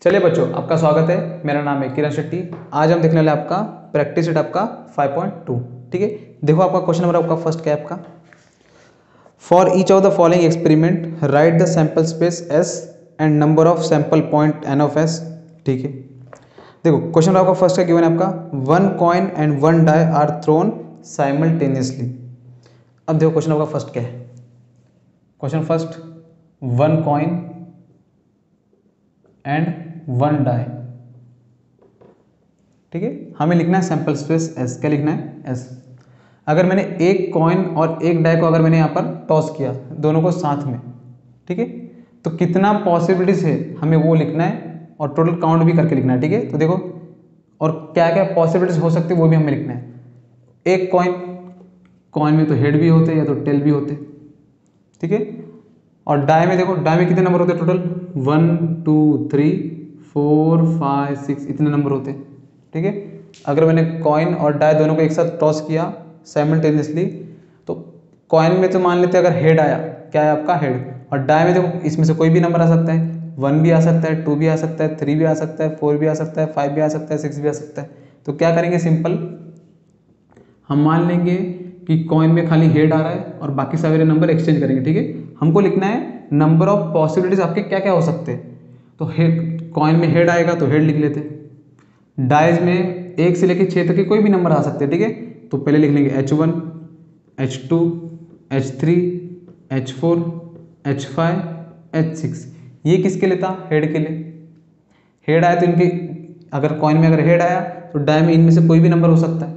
चलिए बच्चों, आपका स्वागत है। मेरा नाम है किरण शेट्टी। आज हम देखने वाले आपका प्रैक्टिस सेट आपका 5.2। ठीक है, देखो आपका क्वेश्चन नंबर आपका फर्स्ट क्या है आपका। For each of the following experiment write the sample space S and number of sample point N of S. ठीक है, देखो क्वेश्चन आपका फर्स्ट का गिवन है आपका, one coin and one die are thrown simultaneously. अब देखो क्वेश्चन आपका फर्स्ट क्या है। Question first, one coin and one die. ठीक है, हमें लिखना है सैंपल स्पेस एस। क्या लिखना है? एस। अगर मैंने एक कॉइन और एक डाई को अगर मैंने यहाँ पर टॉस किया दोनों को साथ में, ठीक है, तो कितना पॉसिबिलिटीज है हमें वो लिखना है और टोटल काउंट भी करके लिखना है। ठीक है, तो देखो और क्या क्या पॉसिबिलिटीज हो सकती है वो भी हमें लिखना है। एक कॉइन में तो हेड भी होते हैं या तो टेल भी होते हैं। ठीक है, और डाई में देखो, डाई में कितने नंबर होते हैं टोटल? 1 2 3 4 5 6 इतने नंबर होते हैं। ठीक है, अगर मैंने कॉइन और डाई दोनों को एक साथ टॉस किया साइमल्टेनियसली, तो कॉइन में तो मान लेते हैं अगर हेड आया, क्या है आपका? हेड। और डाई में देखो इसमें से कोई भी नंबर आ सकता है, 1 भी आ सकता है, 2 भी आ सकता है, 3 भी आ सकता है, 4 भी आ सकता है, 5 भी आ सकता है, 6 भी आ सकता है। तो क्या करेंगे? सिंपल हम मान लेंगे कि कॉइन में खाली हेड आ रहा है और बाकी सारे नंबर एक्सचेंज करेंगे। ठीक है, हमको लिखना है नंबर ऑफ पॉसिबिलिटीज आपके क्या क्या हो सकते हैं। तो हेड, कॉइन में हेड आएगा तो हेड लिख लेते हैं। डाइज में 1 से लेकर 6 तक के कोई भी नंबर आ सकते हैं। ठीक है, तो पहले लिख लेंगे H1 H2 H3 H4 H5 H6। ये किसके लिए था? हेड के लिए। हेड आया तो इनके, अगर कॉइन में अगर हेड आया तो डाई में इनमें से कोई भी नंबर हो सकता है।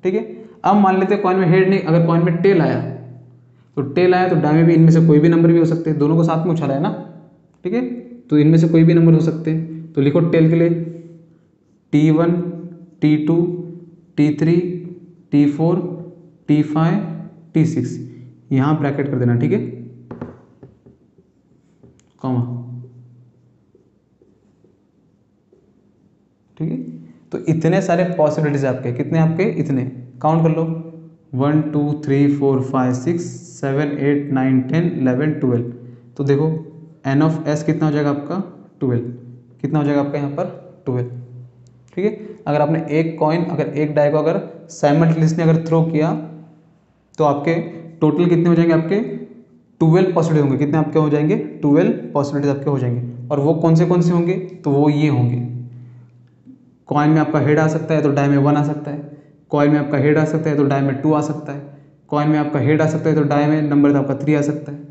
ठीक है, अब मान लेते हैं कॉइन में हेड नहीं, अगर कॉइन में टेल आया तो टेल आया तो डाई में भी इनमें से कोई भी नंबर भी हो सकते हैं, दोनों को साथ में उछाला है ना। ठीक है, तो इनमें से कोई भी नंबर हो सकते हैं। तो लिखो टेल के लिए T1 T2 T3 T4 T5 T6, यहाँ ब्रैकेट कर देना। ठीक है, कॉमा। ठीक है, तो इतने सारे पॉसिबिलिटीज आपके, कितने आपके? इतने काउंट कर लो, 1 2 3 4 5 6 7 8 9 10 11 12। तो देखो एन ऑफ एस कितना हो जाएगा आपका? 12। कितना हो जाएगा आपका यहाँ पर? 12। ठीक है, अगर आपने एक कॉइन अगर एक डाई को अगर साइमल्टेनियसली अगर थ्रो किया तो आपके टोटल कितने हो जाएंगे? आपके 12 पॉसिबिलिटी होंगे। कितने आपके हो जाएंगे? 12 पॉसिबिलिटीज आपके हो जाएंगे। और वो कौन से होंगे? तो वो ये होंगे, कॉइन में आपका हेड आ सकता है तो डाई में 1 आ सकता है, कॉइन में आपका हेड आ सकता है तो डाई में 2 आ सकता है, कॉइन में आपका हेड आ सकता है तो डाई में नंबर तो आपका 3 आ सकता है।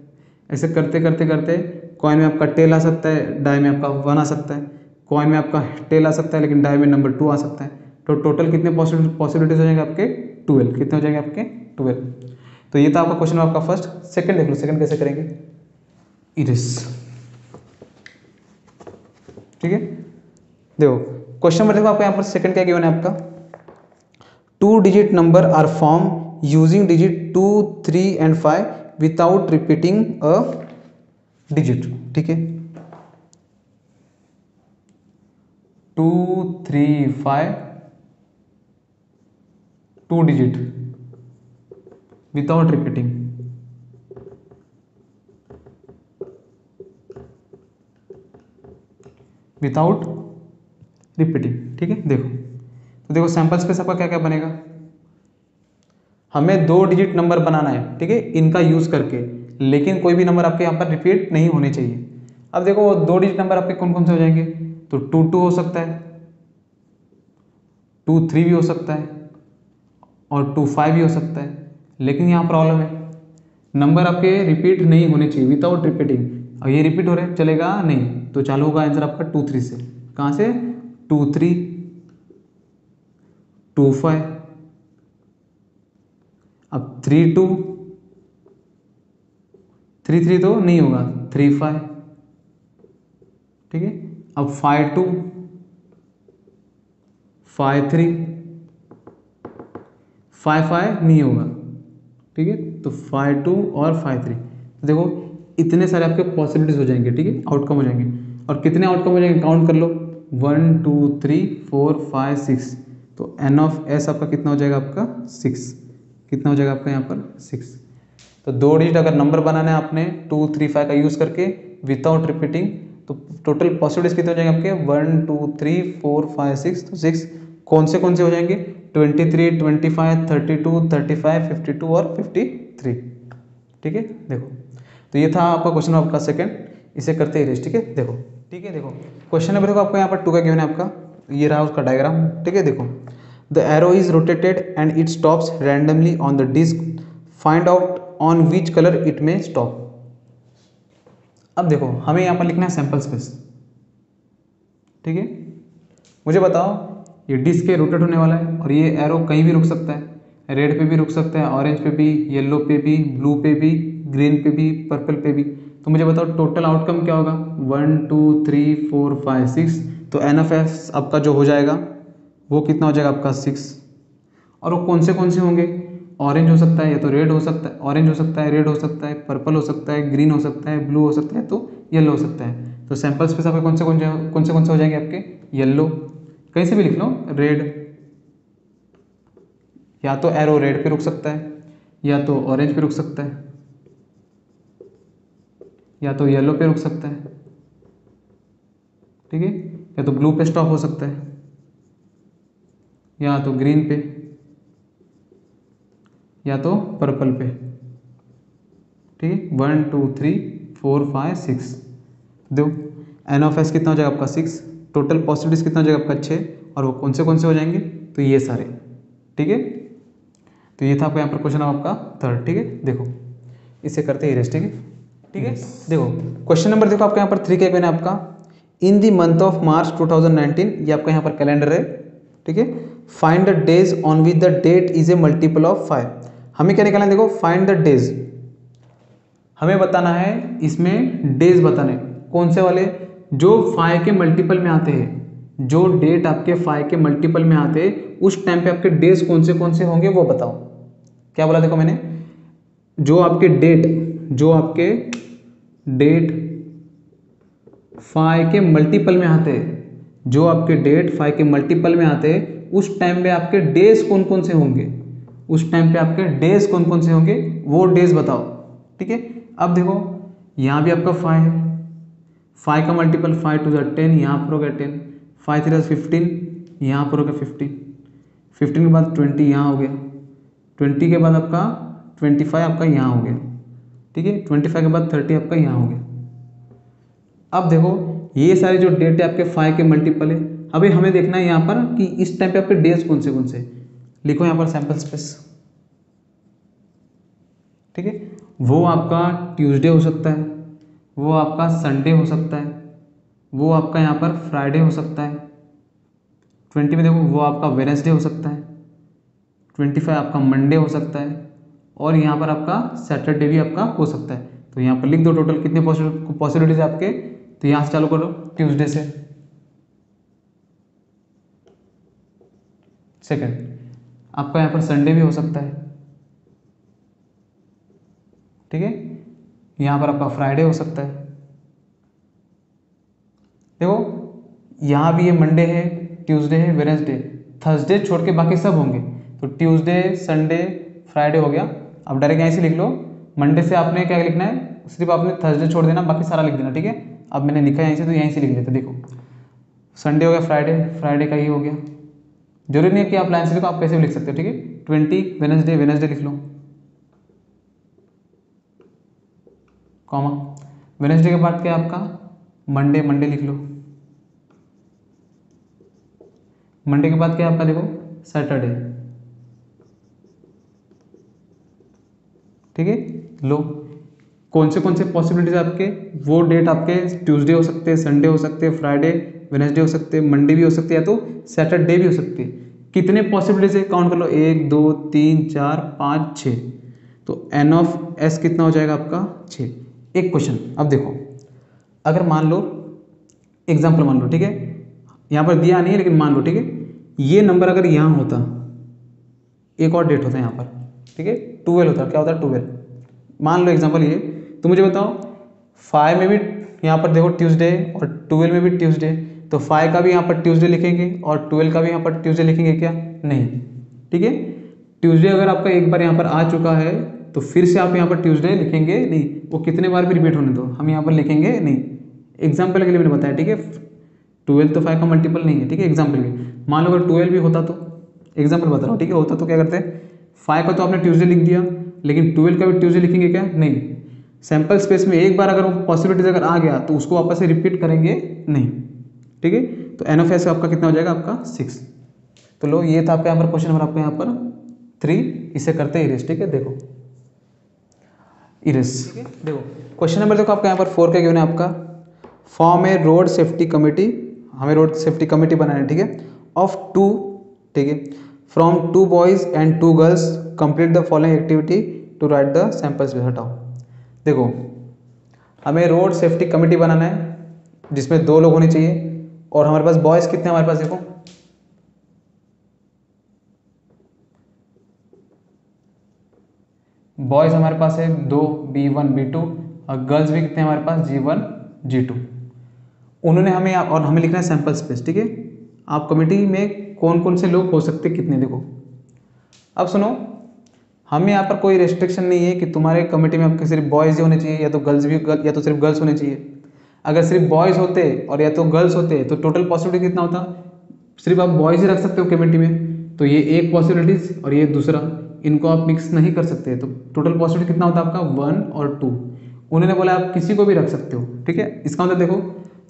ऐसे करते करते करते कॉइन में आपका टेल आ सकता है, डाई में आपका 1 आ सकता है, कॉइन में आपका टेल आ सकता है लेकिन डाई में नंबर 2 आ सकता है। तो टोटल कितने पॉसिबिलिटीज हो जाएंगे आपके? 12। कितने हो जाएंगे आपके? 12। तो ये था आपका क्वेश्चन आपका फर्स्ट। सेकंड देख लो, सेकंड कैसे करेंगे? इरेस। ठीक है, देखो क्वेश्चन नंबर देखो आपका यहाँ पर सेकंड क्या गिवन है आपका, 2 digit number are form using digit 2 3 and 5 without repeating a digit. ठीक है, 2 3 5 2 digit without repeating. Without repeating. ठीक है, देखो तो देखो सैंपल स्पेस आपका क्या क्या बनेगा। हमें 2 डिजिट नंबर बनाना है, ठीक है, इनका यूज करके, लेकिन कोई भी नंबर आपके यहाँ पर रिपीट नहीं होने चाहिए। अब देखो 2 डिजिट नंबर आपके कौन कौन से हो जाएंगे? तो 2 2 हो सकता है, 2 3 भी हो सकता है और 2 5 भी हो सकता है। लेकिन यहाँ प्रॉब्लम है, नंबर आपके रिपीट नहीं होने चाहिए विदाउट रिपीटिंग। अब ये रिपीट हो रहे हैं, चलेगा नहीं, तो चालू होगा आंसर आपका 2 3 से। कहाँ से? 2 3 2 5। अब 3 2 3 3 तो नहीं होगा, 3 5। ठीक है, अब 5 2 5 3 5 5 नहीं होगा। ठीक है, तो 5 2 और 5 3। तो देखो इतने सारे आपके पॉसिबिलिटीज हो जाएंगे। ठीक है, आउटकम हो जाएंगे। और कितने आउटकम हो जाएंगे काउंट कर लो, 1 2 3 4 5 6। तो एन ऑफ एस आपका कितना हो जाएगा? आपका 6। कितना हो जाएगा आपका यहाँ पर? 6। तो 2 डिजिट अगर नंबर बनाना है आपने 2 3 5 का यूज़ करके विदाउट रिपीटिंग, तो टोटल पॉसिबिलिटीज कितने हो जाएंगे आपके 1 2 3 4 5 6, तो 6 कौन से हो जाएंगे 23 25 32 35 52 और 53। ठीक है देखो, तो ये था आपका क्वेश्चन आपका सेकंड, इसे करते ही रेस्ट। ठीक है देखो, ठीक है देखो क्वेश्चन नंबर देखो आपको यहाँ पर 2 का गिवन है आपका, ये रहा उसका डायग्राम। ठीक है देखो, the arrow is rotated and it stops randomly on the disc, find out on which colour it में स्टॉप। अब देखो हमें यहाँ पर लिखना है सैंपल स्पेस। ठीक है, मुझे बताओ ये डिस्क के रोटेट होने वाला है और ये एरो कहीं भी रुक सकता है, रेड पे भी रुक सकता है, ऑरेंज पे भी, येलो पे भी, ब्लू पे भी, ग्रीन पे भी, पर्पल पे भी। तो मुझे बताओ टोटल आउटकम क्या होगा 1 2 3 4 5 6, तो एन ऑफ एस आपका जो हो जाएगा वो कितना हो जाएगा आपका 6। और वो कौन से होंगे, ऑरेंज हो सकता है या तो रेड हो सकता है, ऑरेंज हो सकता है, रेड हो सकता है, पर्पल हो सकता है, ग्रीन हो सकता है, ब्लू हो सकता है, तो येलो हो सकता है। तो सैंपल स्पेस आपके कौन से हो जाएंगे आपके, येलो, कहीं से भी लिख लो, रेड, या तो एरो रेड पे रुक सकता है, या तो ऑरेंज पे रुक सकता है, या तो येलो पे रुक सकता है। ठीक है, या तो ब्लू पे स्टॉप हो सकता है, या तो ग्रीन पे, या तो पर्पल पे। ठीक है 1 2 3 4 5 6, दो एन ऑफ एस कितना हो जाएगा आपका 6, टोटल पॉसिबिलिटीज कितना हो जाएगा आपका 6, और वो कौन से हो जाएंगे, तो ये सारे। ठीक है, तो ये था आपका यहाँ पर क्वेश्चन आपका थर्ड। ठीक है देखो, इसे करते ही रेस्ट। ठीक है, ठीक है देखो क्वेश्चन नंबर देखो आपका यहाँ पर 3 का है आपका, in the month of March 2019, ये आपका यहाँ पर कैलेंडर है। ठीक है, find the days on which the date is a multiple of 5। हमें क्या निकालना है, देखो फाइंड द डेज, हमें बताना है इसमें डेज बताने कौन से वाले, जो 5 के मल्टीपल में आते हैं, जो डेट आपके 5 के मल्टीपल में आते हैं उस टाइम पे आपके डेज कौन से होंगे वो बताओ। क्या बोला देखो मैंने, जो आपके डेट 5 के मल्टीपल में आते हैं, जो आपके डेट 5 के मल्टीपल में आते हैं उस टाइम पे आपके डेज कौन से होंगे, उस टाइम पे आपके डेज कौन से होंगे वो डेज बताओ। ठीक है, अब देखो यहाँ भी आपका 5 है, 5 का मल्टीपल 5 2 10, यहाँ पर हो गया 10, 5 3 15, यहाँ पर हो गया 15, 15 के बाद 20 यहाँ हो गया, 20 के बाद आपका 25 आपका यहाँ हो गया। ठीक है, 25 के बाद 30 आपका यहाँ हो गया। अब देखो ये सारे जो डेट है आपके 5 के मल्टीपल है, अभी हमें देखना है यहाँ पर कि इस टाइम पे आपके डेज कौन से, लिखो यहाँ पर सैंपल स्पेस। ठीक है, वो आपका ट्यूसडे हो सकता है, वो आपका संडे हो सकता है, वो आपका यहाँ पर फ्राइडे हो सकता है, 20 में देखो वो आपका वेडनेसडे हो सकता है, 25 आपका मंडे हो सकता है, और यहाँ पर आपका सैटरडे भी आपका हो सकता है। तो यहाँ पर लिख दो टोटल कितने पॉसिबिलिटीज आपके, तो यहाँ से चालू करो ट्यूसडे से। सेकंड आपका यहाँ पर संडे भी हो सकता है। ठीक है, यहाँ पर आपका फ्राइडे हो सकता है। देखो यहाँ भी ये मंडे है, ट्यूसडे है, वेडनेसडे, थर्सडे छोड़ के बाकी सब होंगे। तो ट्यूसडे, संडे, फ्राइडे हो गया। अब डायरेक्ट यहीं से लिख लो, मंडे से आपने क्या लिखना है, सिर्फ आपने थर्सडे छोड़ देना, बाकी सारा लिख देना। ठीक है, अब मैंने लिखा यहीं से तो यहीं से लिख लेते। देखो संडे हो गया, फ्राइडे का ही हो गया, जरूरी नहीं है कि आप लाइन से लिखो, आप कैसे भी लिख सकते हो। ठीक है, 20 वेडनेसडे लिख लो, कॉमा, वेडनेसडे के बाद क्या आपका मंडे लिख लो, मंडे के बाद क्या आपका देखो सैटरडे। ठीक है, लो कौन से पॉसिबिलिटीज आपके, वो डेट आपके ट्यूसडे हो सकते हैं, संडे हो सकते हैं, फ्राइडे, वेडनेसडे हो सकते हैं, मंडे भी हो सकते हैं, या तो सैटरडे भी हो सकते हैं। कितने पॉसिबिलिटीज है काउंट कर लो, 1 2 3 4 5 6, तो एन ऑफ एस कितना हो जाएगा आपका 6। एक क्वेश्चन अब देखो, अगर मान लो एग्जाम्पल मान लो, ठीक है यहाँ पर दिया नहीं है लेकिन मान लो, ठीक है ये नंबर अगर यहाँ होता, एक और डेट होता है यहाँ पर, ठीक है 12 होता, क्या होता है 12, मान लो एग्जाम्पल ये, तो मुझे बताओ 5 में भी यहाँ पर देखो ट्यूसडे और 12 में भी ट्यूसडे, तो 5 का भी यहाँ पर ट्यूसडे लिखेंगे और 12 का भी यहाँ पर ट्यूसडे लिखेंगे क्या, नहीं। ठीक है, ट्यूसडे अगर आपका एक बार यहाँ पर आ चुका है तो फिर से आप यहाँ पर ट्यूसडे लिखेंगे नहीं, वो कितने बार भी रिपीट होने दो, हम यहाँ पर लिखेंगे नहीं। एग्जाम्पल के लिए मैंने बताया, ठीक है। 12 तो 5 का मल्टीपल नहीं है, ठीक है। एग्जाम्पल के लिए मान लो अगर 12 भी होता तो, एग्जाम्पल बता रहा हूँ, ठीक है। होता तो क्या करते हैं, 5 का तो आपने ट्यूजडे लिख दिया, लेकिन 12 का भी ट्यूजडे लिखेंगे क्या, नहीं। सैम्पल स्पेस में एक बार अगर वो पॉसिबिलिटीज अगर आ गया तो उसको वापस से रिपीट करेंगे नहीं, ठीक है। तो एन ऑफ एस आपका कितना हो जाएगा, आपका 6। तो लो ये था आपका यहाँ पर क्वेश्चन नंबर आपका यहाँ पर 3। इसे करते हैं इरेज, ठीक है। देखो इरेज, देखो क्वेश्चन नंबर देखो आपका यहाँ पर 4 का गिवन है आपका, form a road safety committee, हमें रोड सेफ्टी कमेटी बनाना है, ठीक है, ऑफ 2, ठीक है, from 2 boys and 2 girls, complete the following activity to write the sample space. हटाओ, देखो हमें रोड सेफ्टी कमेटी बनाना है जिसमें 2 लोग होने चाहिए, और हमारे पास बॉयज कितने हमारे पास, देखो बॉयज हमारे पास है 2, B1 B2, और गर्ल्स भी कितने हमारे पास, G1 G2। उन्होंने हमें, और हमें लिखना है सैंपल स्पेस, ठीक है। आप कमेटी में कौन कौन से लोग हो सकते कितने, देखो अब सुनो, हमें यहाँ पर कोई रेस्ट्रिक्शन नहीं है कि तुम्हारे कमेटी में आपके सिर्फ बॉयज़ ही होने चाहिए या तो गर्ल्स भी, या तो सिर्फ गर्ल्स होने चाहिए। अगर सिर्फ बॉयज़ होते और या तो गर्ल्स होते तो टोटल पॉसिबिलिटी कितना होता, सिर्फ आप बॉयज़ ही रख सकते हो कमेटी में, तो ये एक पॉसिबिलिटीज और ये दूसरा, इनको आप मिक्स नहीं कर सकते, तो टोटल पॉसिबिलिटी कितना होता है आपका 1 और 2। उन्होंने बोला आप किसी को भी रख सकते हो, ठीक है। इसका मतलब देखो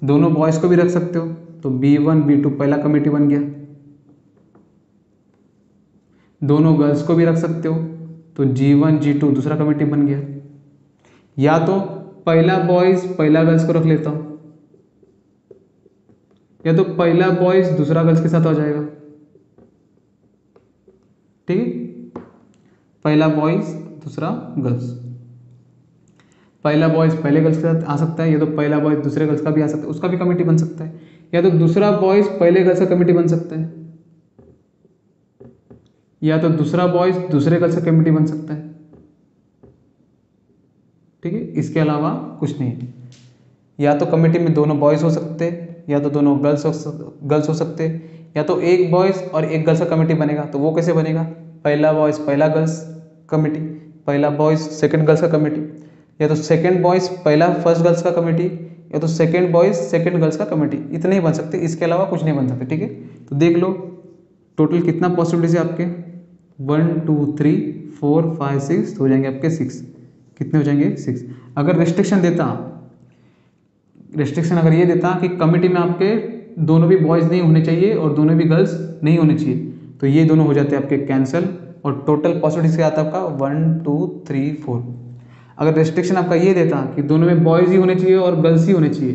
दोनों बॉयज़ को भी रख सकते हो, तो B1 B2 पहला कमेटी बन गया, दोनों गर्ल्स को भी रख सकते हो, तो G1 G2 दूसरा कमेटी बन गया, या तो पहला बॉयज़ पहला गर्ल्स को रख लेता हूँ, या तो पहला बॉयज़ दूसरा गर्ल्स के साथ आ जाएगा, ठीक है। पहला बॉयज़ दूसरा गर्ल्स, पहला बॉयज़ पहले गर्ल्स के साथ आ सकता है, या तो पहला बॉयज़ दूसरे गर्ल्स का भी आ सकता है, उसका भी कमेटी बन सकता है, या तो दूसरा बॉयज़ पहले गर्ल्स का कमेटी बन सकता है, या तो दूसरा बॉयज़ दूसरे गर्ल्स का कमेटी बन सकता है, ठीक है। इसके अलावा कुछ नहीं है। या तो कमेटी में दोनों बॉयज़ हो सकते हैं, या तो दोनों गर्ल्स हो सकते हैं, या तो एक बॉयज़ और एक गर्ल्स का कमेटी बनेगा, तो वो कैसे बनेगा, पहला बॉयज़ पहला गर्ल्स कमेटी, पहला बॉयज़ सेकंड गर्ल्स का कमेटी, या तो सेकंड बॉयज़ पहला फर्स्ट गर्ल्स का कमेटी, या तो सेकंड बॉयज़ सेकंड गर्ल्स का कमेटी, इतने ही बन सकते, इसके अलावा कुछ नहीं बन सकते, ठीक है। तो देख लो टोटल कितना पॉसिबिलिटीज है आपके, 1 2 3 4 5 6 हो जाएंगे आपके 6, कितने हो जाएंगे 6। अगर रेस्ट्रिक्शन अगर ये देता कि कमेटी में आपके दोनों भी बॉयज़ नहीं होने चाहिए और दोनों भी गर्ल्स नहीं होने चाहिए, तो ये दोनों हो जाते हैं आपके कैंसिल, और टोटल पॉसिबिलिटी क्या आता है आपका 1 2 3 4। अगर रेस्ट्रिक्शन आपका ये देता कि दोनों में बॉयज़ ही होने चाहिए और गर्ल्स ही होने चाहिए,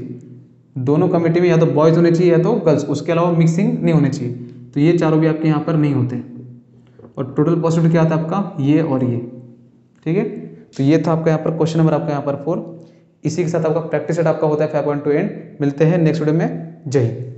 दोनों कमेटी में या तो बॉयज़ होने चाहिए या तो गर्ल्स, उसके अलावा मिक्सिंग नहीं होने चाहिए, तो ये चारों भी आपके यहाँ पर नहीं होते, और टोटल पॉसिबिलिटी क्या आता है आपका ये और ये, ठीक है। तो ये था आपका यहाँ पर क्वेश्चन नंबर आपका यहाँ पर 4। इसी के साथ आपका प्रैक्टिस सेट आपका होता है 5.2 एंड। मिलते हैं नेक्स्ट वीडियो में, जय हिंद।